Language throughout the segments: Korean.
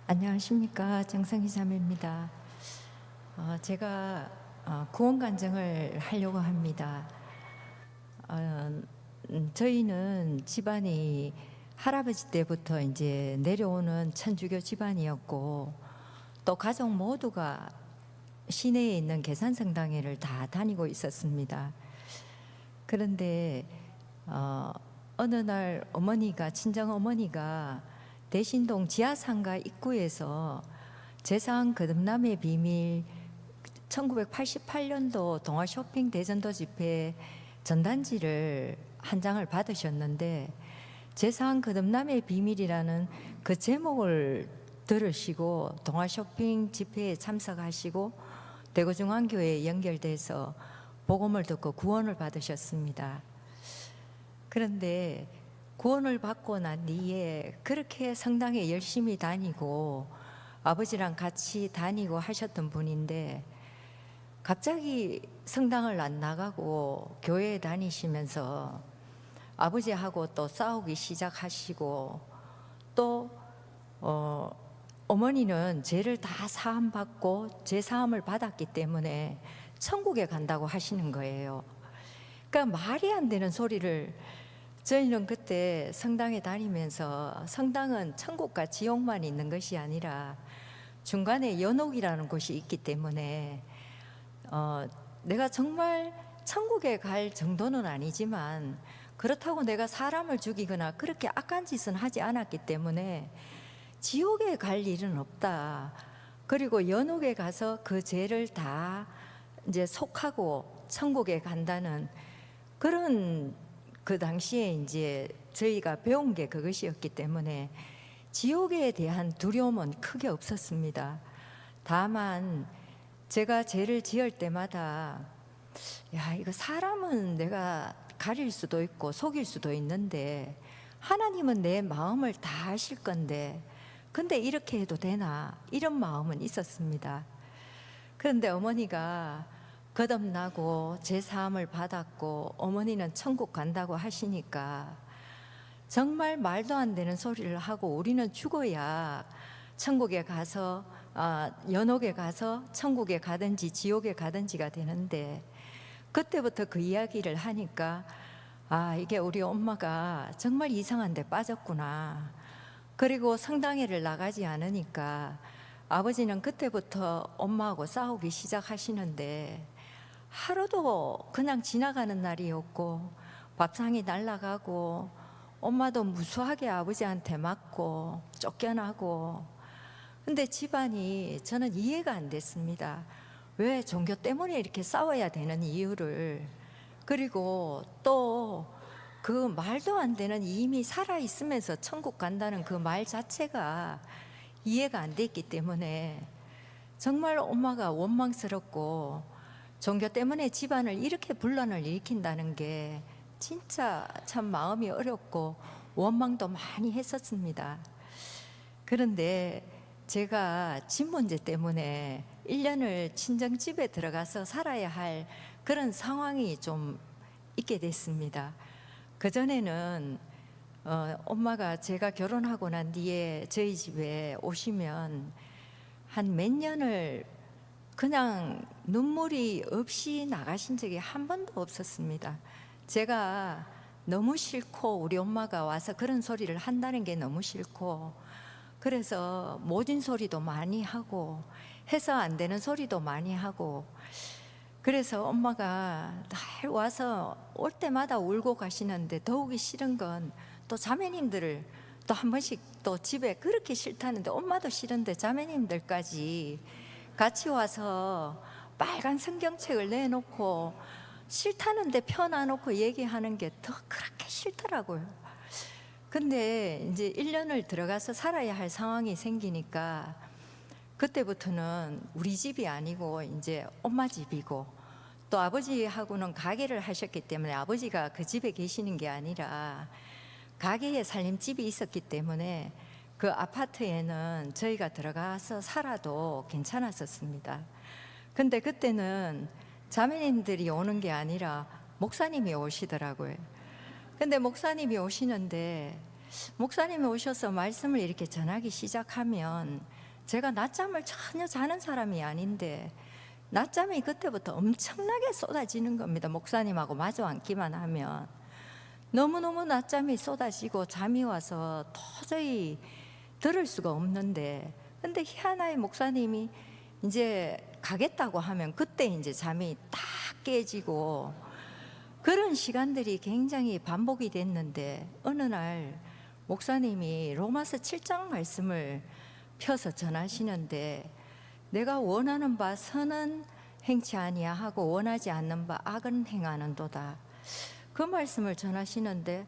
안녕하십니까, 정성희 자매입니다. 제가 구원 간증을 하려고 합니다. 저희는 집안이 할아버지 때부터 이제 내려오는 천주교 집안이었고, 또 가족 모두가 시내에 있는 계산성당회를 다 다니고 있었습니다. 그런데 어느 날 친정 어머니가 대신동 지하상가 입구에서 재상 거듭남의 비밀 1988년도 동아 쇼핑 대전도 집회 전단지를 한 장을 받으셨는데, 재상 거듭남의 비밀이라는 그 제목을 들으시고 동아 쇼핑 집회에 참석하시고 대구중앙교회에 연결돼서 복음을 듣고 구원을 받으셨습니다. 그런데 구원을 받고 난 뒤에 그렇게 성당에 열심히 다니고 아버지랑 같이 다니고 하셨던 분인데, 갑자기 성당을 안 나가고 교회에 다니시면서 아버지하고 또 싸우기 시작하시고, 또 어머니는 죄를 다 사함받고 죄 사함을 받았기 때문에 천국에 간다고 하시는 거예요. 그러니까 말이 안 되는 소리를. 저희는 그때 성당에 다니면서 성당은 천국과 지옥만 있는 것이 아니라 중간에 연옥이라는 곳이 있기 때문에 내가 정말 천국에 갈 정도는 아니지만, 그렇다고 내가 사람을 죽이거나 그렇게 악한 짓은 하지 않았기 때문에 지옥에 갈 일은 없다. 그리고 연옥에 가서 그 죄를 다 이제 속하고 천국에 간다는 그런, 그 당시에 이제 저희가 배운 게 그것이었기 때문에 지옥에 대한 두려움은 크게 없었습니다. 다만 제가 죄를 지을 때마다, 이거 사람은 내가 가릴 수도 있고 속일 수도 있는데 하나님은 내 마음을 다 아실 건데, 근데 이렇게 해도 되나, 이런 마음은 있었습니다. 그런데 어머니가 거듭나고 제 사함을 받았고 어머니는 천국 간다고 하시니까 정말 말도 안 되는 소리를 하고, 우리는 죽어야 천국에 가서 연옥에 가서 천국에 가든지 지옥에 가든지가 되는데, 그때부터 그 이야기를 하니까 이게 우리 엄마가 정말 이상한 데 빠졌구나. 그리고 성당회를 나가지 않으니까 아버지는 그때부터 엄마하고 싸우기 시작하시는데, 하루도 그냥 지나가는 날이었고 밥상이 날아가고 엄마도 무수하게 아버지한테 맞고 쫓겨나고. 근데 집안이, 저는 이해가 안 됐습니다. 왜 종교 때문에 이렇게 싸워야 되는 이유를. 그리고 또 그 말도 안 되는, 이미 살아있으면서 천국 간다는 그 말 자체가 이해가 안 됐기 때문에 정말 엄마가 원망스럽고, 종교 때문에 집안을 이렇게 분란을 일으킨다는 게 진짜 참 마음이 어렵고 원망도 많이 했었습니다. 그런데 제가 집 문제 때문에 1년을 친정집에 들어가서 살아야 할 그런 상황이 좀 있게 됐습니다. 그전에는 엄마가 제가 결혼하고 난 뒤에 저희 집에 오시면 한 몇 년을 그냥 눈물이 없이 나가신 적이 한 번도 없었습니다. 제가 너무 싫고, 우리 엄마가 와서 그런 소리를 한다는 게 너무 싫고, 그래서 모진 소리도 많이 하고 해서 안 되는 소리도 많이 하고, 그래서 엄마가 날 와서 올 때마다 울고 가시는데, 더욱이 싫은 건 또 자매님들을 또 한 번씩, 또 집에 그렇게 싫다는데 엄마도 싫은데 자매님들까지 같이 와서 빨간 성경책을 내놓고 싫다는데 펴놔놓고 얘기하는 게 더 그렇게 싫더라고요. 근데 이제 1년을 들어가서 살아야 할 상황이 생기니까, 그때부터는 우리 집이 아니고 이제 엄마 집이고, 또 아버지하고는 가게를 하셨기 때문에 아버지가 그 집에 계시는 게 아니라 가게에 살림집이 있었기 때문에 그 아파트에는 저희가 들어가서 살아도 괜찮았었습니다. 근데 그때는 자매님들이 오는 게 아니라 목사님이 오시더라고요. 근데 목사님이 오시는데 목사님이 오셔서 말씀을 이렇게 전하기 시작하면 제가 낮잠을 전혀 자는 사람이 아닌데 낮잠이 그때부터 엄청나게 쏟아지는 겁니다. 목사님하고 마주 앉기만 하면 너무너무 낮잠이 쏟아지고 잠이 와서 도저히 들을 수가 없는데, 근데 희한하게 목사님이 이제 가겠다고 하면 그때 이제 잠이 딱 깨지고 그런 시간들이 굉장히 반복이 됐는데, 어느 날 목사님이 로마서 7장 말씀을 펴서 전하시는데, 내가 원하는 바 선은 행치 아니하고 원하지 않는 바 악은 행하는도다. 그 말씀을 전하시는데,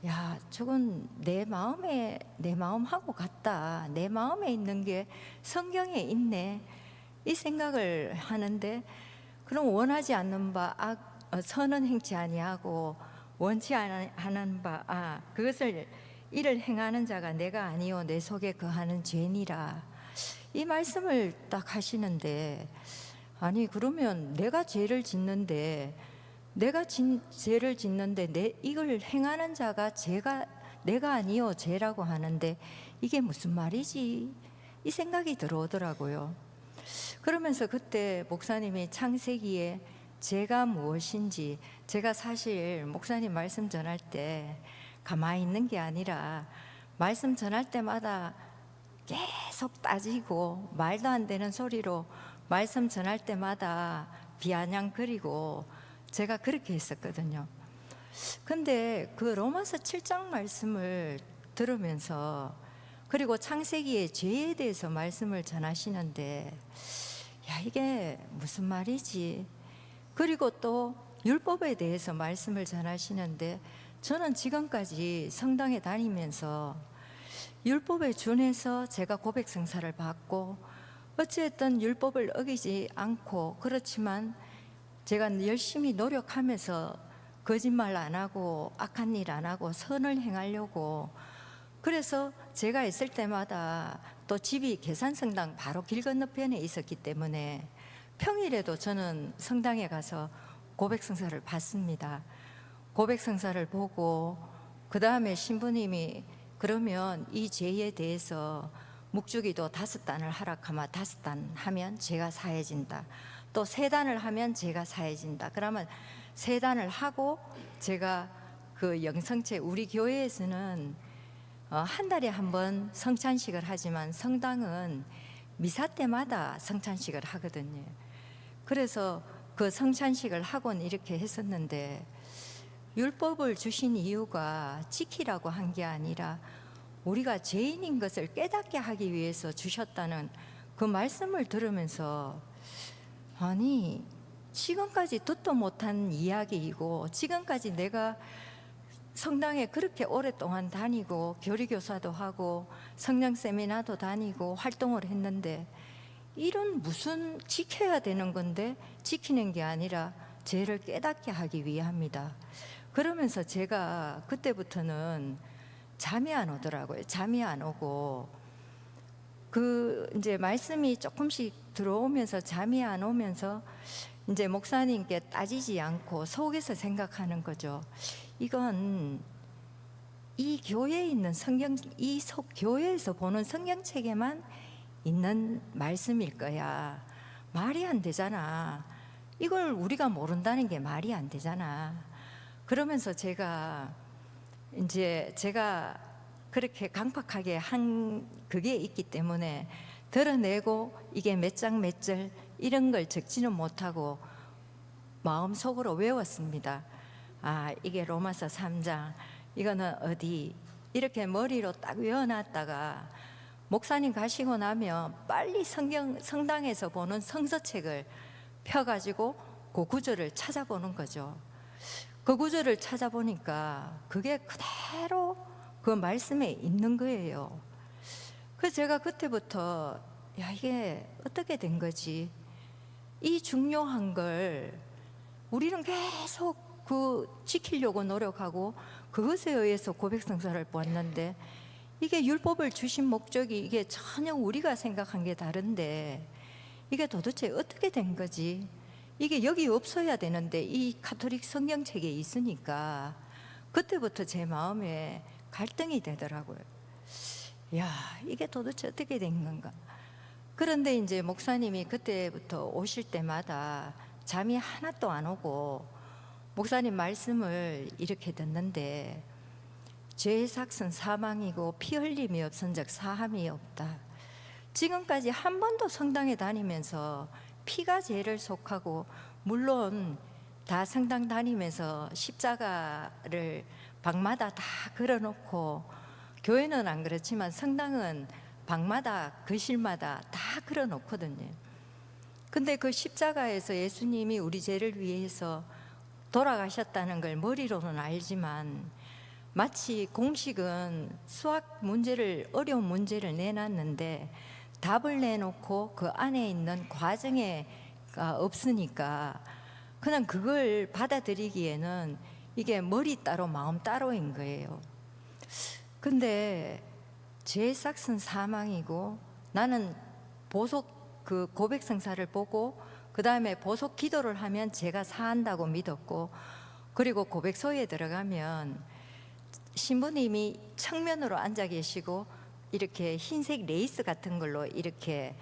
야, 저건 내 마음하고 같다. 내 마음에 있는 게 성경에 있네. 이 생각을 하는데, 그럼 원하지 않는 바 선은 행치 아니하고 원치 않은 바 그것을 이를 행하는 자가 내가 아니요 내 속에 거하는 죄니라. 이 말씀을 딱 하시는데, 아니 그러면 내가 죄를 짓는데 이걸 행하는 자가 내가 아니요 죄라고 하는데 이게 무슨 말이지? 이 생각이 들어오더라고요. 그러면서 그때 목사님이 창세기에 죄가 무엇인지, 제가 사실 목사님 말씀 전할 때 가만히 있는 게 아니라 말씀 전할 때마다 계속 따지고 말도 안 되는 소리로 말씀 전할 때마다 비아냥거리고 제가 그렇게 했었거든요. 근데 그 로마서 7장 말씀을 들으면서, 그리고 창세기의 죄에 대해서 말씀을 전하시는데, 야, 이게 무슨 말이지? 그리고 또 율법에 대해서 말씀을 전하시는데, 저는 지금까지 성당에 다니면서 율법에 준해서 제가 고백성사를 받고 어찌했든 율법을 어기지 않고, 그렇지만 제가 열심히 노력하면서 거짓말 안 하고 악한 일 안 하고 선을 행하려고, 그래서 제가 있을 때마다 또 집이 계산성당 바로 길 건너편에 있었기 때문에 평일에도 저는 성당에 가서 고백성사를 받습니다. 고백성사를 보고 그 다음에 신부님이 그러면 이 죄에 대해서 묵주기도 5단을 하락하면 5단 하면 죄가 사해진다. 또 3단을 하면 죄가 사해진다. 그러면 3단을 하고, 제가 그 영성체, 우리 교회에서는 한 달에 한 번 성찬식을 하지만 성당은 미사 때마다 성찬식을 하거든요. 그래서 그 성찬식을 하곤 이렇게 했었는데, 율법을 주신 이유가 지키라고 한 게 아니라 우리가 죄인인 것을 깨닫게 하기 위해서 주셨다는 그 말씀을 들으면서, 아니 지금까지 듣도 못한 이야기이고, 지금까지 내가 성당에 그렇게 오랫동안 다니고 교리교사도 하고 성령 세미나도 다니고 활동을 했는데, 이런 무슨 지켜야 되는 건데 지키는 게 아니라 죄를 깨닫게 하기 위함이다. 그러면서 제가 그때부터는 잠이 안 오더라고요. 잠이 안 오고, 그 이제 말씀이 조금씩 들어오면서 잠이 안 오면서 이제 목사님께 따지지 않고 속에서 생각하는 거죠. 이건 이 교회에 있는 교회에서 보는 성경책에만 있는 말씀일 거야. 말이 안 되잖아. 이걸 우리가 모른다는 게 말이 안 되잖아. 그러면서 제가 그렇게 강팍하게 한 그게 있기 때문에 드러내고 이게 몇 장 몇 절 이런 걸 적지는 못하고 마음속으로 외웠습니다. 이게 로마서 3장, 이거는 어디, 이렇게 머리로 딱 외워놨다가 목사님 가시고 나면 빨리 성당에서 보는 성서책을 펴가지고 그 구절을 찾아보는 거죠. 그 구절을 찾아보니까 그게 그대로 그 말씀에 있는 거예요. 그래서 제가 그때부터 이게 어떻게 된 거지? 이 중요한 걸 우리는 계속 지키려고 노력하고 그것에 의해서 고백성사를 보았는데, 이게 율법을 주신 목적이 이게 전혀 우리가 생각한 게 다른데 이게 도대체 어떻게 된 거지? 이게 여기 없어야 되는데 이 가톨릭 성경책에 있으니까 그때부터 제 마음에 갈등이 되더라고요. 야, 이게 도대체 어떻게 된 건가? 그런데 이제 목사님이 그때부터 오실 때마다 잠이 하나도 안 오고 목사님 말씀을 이렇게 듣는데, 죄의 삭은 사망이고 피 흘림이 없은즉 사함이 없다. 지금까지 한 번도 성당에 다니면서 피가 죄를 속하고, 물론 다 성당 다니면서 십자가를 방마다 다 걸어놓고, 교회는 안 그렇지만 성당은 방마다 거실마다 다 걸어놓거든요. 근데 그 십자가에서 예수님이 우리 죄를 위해서 돌아가셨다는 걸 머리로는 알지만, 마치 공식은 수학 문제를, 어려운 문제를 내놨는데 답을 내놓고 그 안에 있는 과정에 없으니까 그냥 그걸 받아들이기에는 이게 머리 따로 마음 따로인 거예요. 근데 죄의 삭은 사망이고, 나는 보석 그 고백성사를 보고 그 다음에 보석 기도를 하면 죄가 사한다고 믿었고, 그리고 고백소에 들어가면 신부님이 측면으로 앉아 계시고 이렇게 흰색 레이스 같은 걸로 이렇게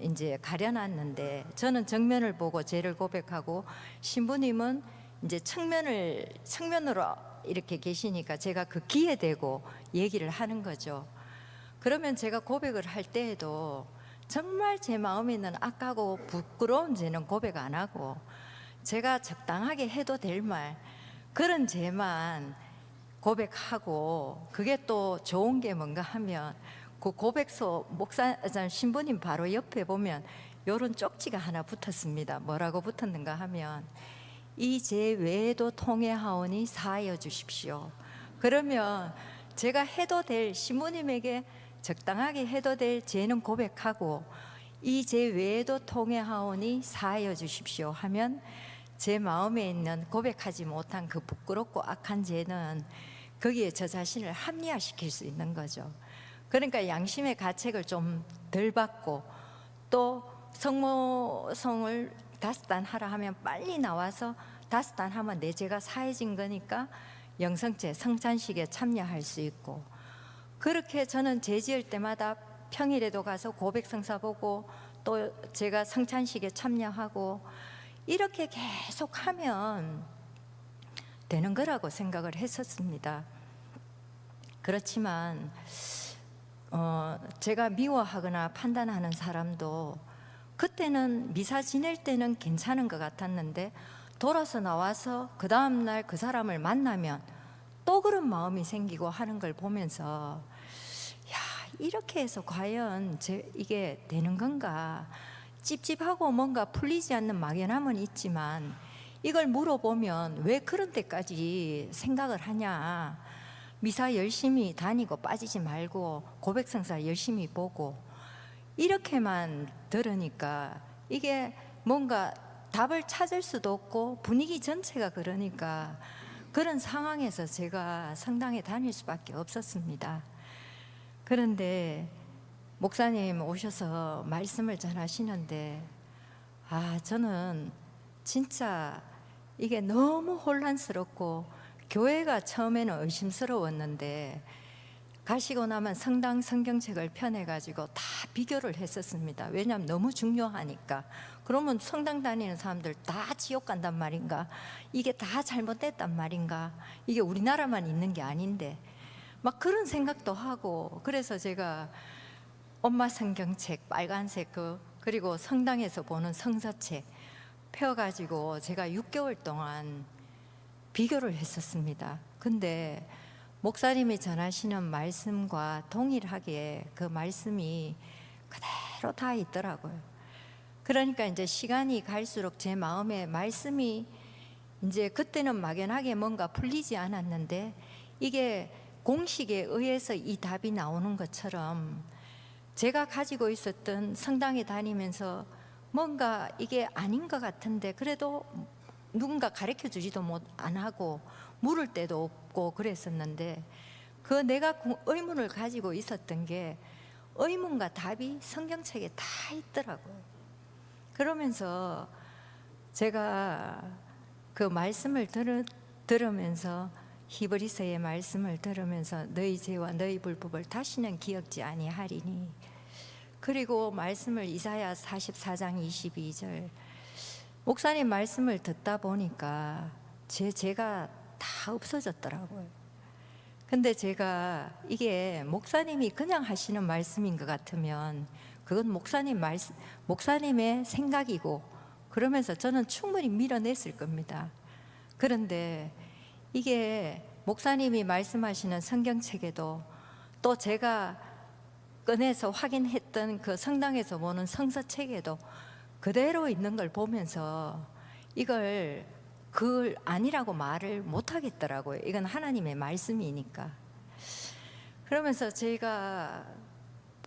이제 가려놨는데, 저는 정면을 보고 죄를 고백하고 신부님은 이제 측면으로 이렇게 계시니까 제가 그 귀에 대고 얘기를 하는 거죠. 그러면 제가 고백을 할 때에도 정말 제 마음에 있는 악하고 부끄러운 죄는 고백 안 하고, 제가 적당하게 해도 될 말, 그런 죄만 고백하고, 그게 또 좋은 게 뭔가 하면 그 고백소 신부님 바로 옆에 보면 요런 쪽지가 하나 붙었습니다. 뭐라고 붙었는가 하면, 이 죄 외에도 통회하오니 사하여 주십시오. 그러면 제가 해도 될, 신부님에게 적당하게 해도 될 죄는 고백하고, 이 죄 외에도 통회하오니 사하여 주십시오 하면 제 마음에 있는 고백하지 못한 그 부끄럽고 악한 죄는 거기에 저 자신을 합리화시킬 수 있는 거죠. 그러니까 양심의 가책을 좀 덜 받고, 또 성모성을 5단 하라 하면 빨리 나와서 5단 하면 내 죄가 사해진 거니까 영성죄 성찬식에 참여할 수 있고, 그렇게 저는 죄 지을 때마다 평일에도 가서 고백성사 보고, 또 제가 성찬식에 참여하고, 이렇게 계속 하면 되는 거라고 생각을 했었습니다. 그렇지만 제가 미워하거나 판단하는 사람도 그때는 미사 지낼 때는 괜찮은 것 같았는데, 돌아서 나와서 그 다음날 그 사람을 만나면 또 그런 마음이 생기고 하는 걸 보면서, 야, 이렇게 해서 과연 이게 되는 건가? 찝찝하고 뭔가 풀리지 않는 막연함은 있지만, 이걸 물어보면 왜 그런 데까지 생각을 하냐? 미사 열심히 다니고 빠지지 말고 고백성사 열심히 보고, 이렇게만 들으니까 이게 뭔가 답을 찾을 수도 없고 분위기 전체가 그러니까, 그런 상황에서 제가 성당에 다닐 수밖에 없었습니다. 그런데 목사님 오셔서 말씀을 전하시는데, 저는 진짜 이게 너무 혼란스럽고, 교회가 처음에는 의심스러웠는데 가시고 나면 성당 성경책을 펴내가지고 다 비교를 했었습니다. 왜냐하면 너무 중요하니까. 그러면 성당 다니는 사람들 다 지옥 간단 말인가? 이게 다 잘못됐단 말인가? 이게 우리나라만 있는 게 아닌데, 막 그런 생각도 하고. 그래서 제가 엄마 성경책 빨간색 그리고 성당에서 보는 성서책 펴가지고 제가 6개월 동안 비교를 했었습니다. 근데 목사님이 전하시는 말씀과 동일하게 그 말씀이 그대로 다 있더라고요. 그러니까 이제 시간이 갈수록 제 마음에 말씀이, 이제 그때는 막연하게 뭔가 풀리지 않았는데, 이게 공식에 의해서 이 답이 나오는 것처럼 제가 가지고 있었던, 성당에 다니면서 뭔가 이게 아닌 것 같은데 그래도 누군가 가르쳐 주지도 안 하고 물을 때도 없고 그랬었는데, 그 내가 의문을 가지고 있었던 게 의문과 답이 성경책에 다 있더라고요. 그러면서 제가 그 말씀을 들으면서, 히브리서의 말씀을 들으면서 너희 죄와 너희 불법을 다시는 기억지 아니하리니, 그리고 말씀을 이사야 44장 22절, 목사님 말씀을 듣다 보니까 제 죄가 다 없어졌더라고요. 근데 제가 이게 목사님이 그냥 하시는 말씀인 것 같으면 그건 목사님의 생각이고 그러면서 저는 충분히 밀어냈을 겁니다. 그런데 이게 목사님이 말씀하시는 성경책에도 또 제가 꺼내서 확인했던 그 성당에서 보는 성서책에도 그대로 있는 걸 보면서 이걸 그 아니라고 말을 못 하겠더라고요. 이건 하나님의 말씀이니까. 그러면서 제가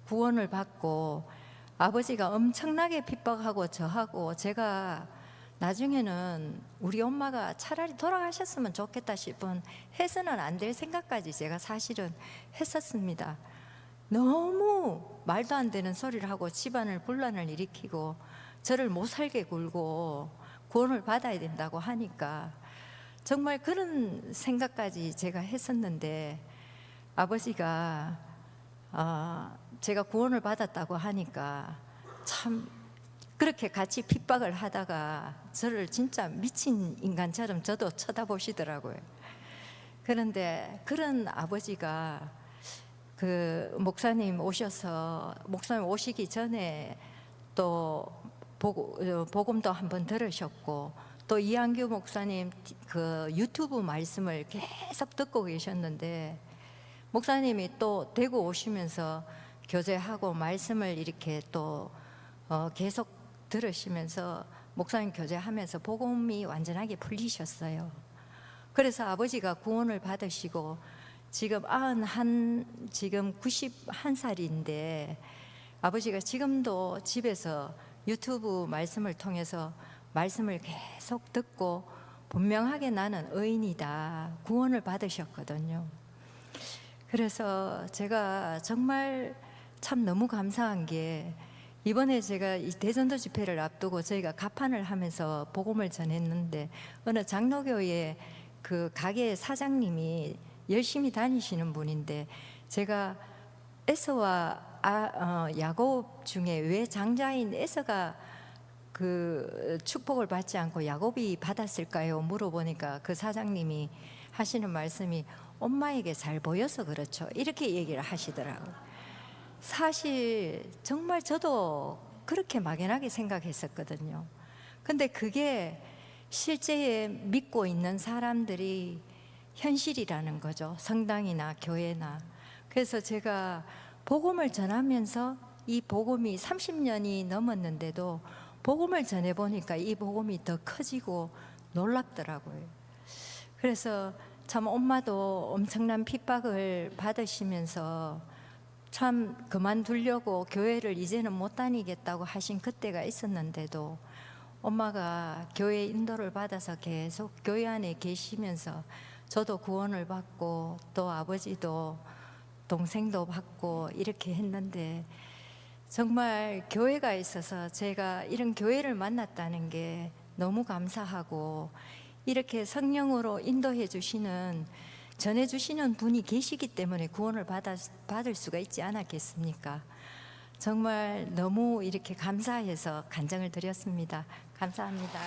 구원을 받고 아버지가 엄청나게 핍박하고 저하고, 제가 나중에는 우리 엄마가 차라리 돌아가셨으면 좋겠다 싶은 해서는 안 될 생각까지 제가 사실은 했었습니다. 너무 말도 안 되는 소리를 하고 집안을 분란을 일으키고 저를 못 살게 굴고 구원을 받아야 된다고 하니까 정말 그런 생각까지 제가 했었는데, 아버지가 제가 구원을 받았다고 하니까 참 그렇게 같이 핍박을 하다가 저를 진짜 미친 인간처럼 저도 쳐다보시더라고요. 그런데 그런 아버지가 그 목사님 오시기 전에 또 복음도 한번 들으셨고, 또 이한규 목사님 그 유튜브 말씀을 계속 듣고 계셨는데, 목사님이 또 대구 오시면서 교제하고 말씀을 이렇게 또 계속 들으시면서 목사님 교제하면서 복음이 완전하게 풀리셨어요. 그래서 아버지가 구원을 받으시고 지금 91살인데 아버지가 지금도 집에서 유튜브 말씀을 통해서 말씀을 계속 듣고 분명하게 나는 의인이다, 구원을 받으셨거든요. 그래서 제가 정말 참 너무 감사한 게, 이번에 제가 이 대전도 집회를 앞두고 저희가 가판을 하면서 복음을 전했는데, 어느 장로교회 그 가게 사장님이 열심히 다니시는 분인데, 제가 에서와 야곱 중에 왜 장자인 에서가 그 축복을 받지 않고 야곱이 받았을까요? 물어보니까 그 사장님이 하시는 말씀이 엄마에게 잘 보여서 그렇죠, 이렇게 얘기를 하시더라고요. 사실 정말 저도 그렇게 막연하게 생각했었거든요. 근데 그게 실제 믿고 있는 사람들이 현실이라는 거죠, 성당이나 교회나. 그래서 제가 복음을 전하면서 이 복음이 30년이 넘었는데도 복음을 전해보니까 이 복음이 더 커지고 놀랍더라고요. 그래서 참 엄마도 엄청난 핍박을 받으시면서 참 그만두려고 교회를 이제는 못 다니겠다고 하신 그때가 있었는데도 엄마가 교회 인도를 받아서 계속 교회 안에 계시면서 저도 구원을 받고 또 아버지도 동생도 받고 이렇게 했는데, 정말 교회가 있어서 제가 이런 교회를 만났다는 게 너무 감사하고, 이렇게 성령으로 인도해 주시는, 전해 주시는 분이 계시기 때문에 구원을 받을 수가 있지 않았겠습니까? 정말 너무 이렇게 감사해서 간증을 드렸습니다. 감사합니다.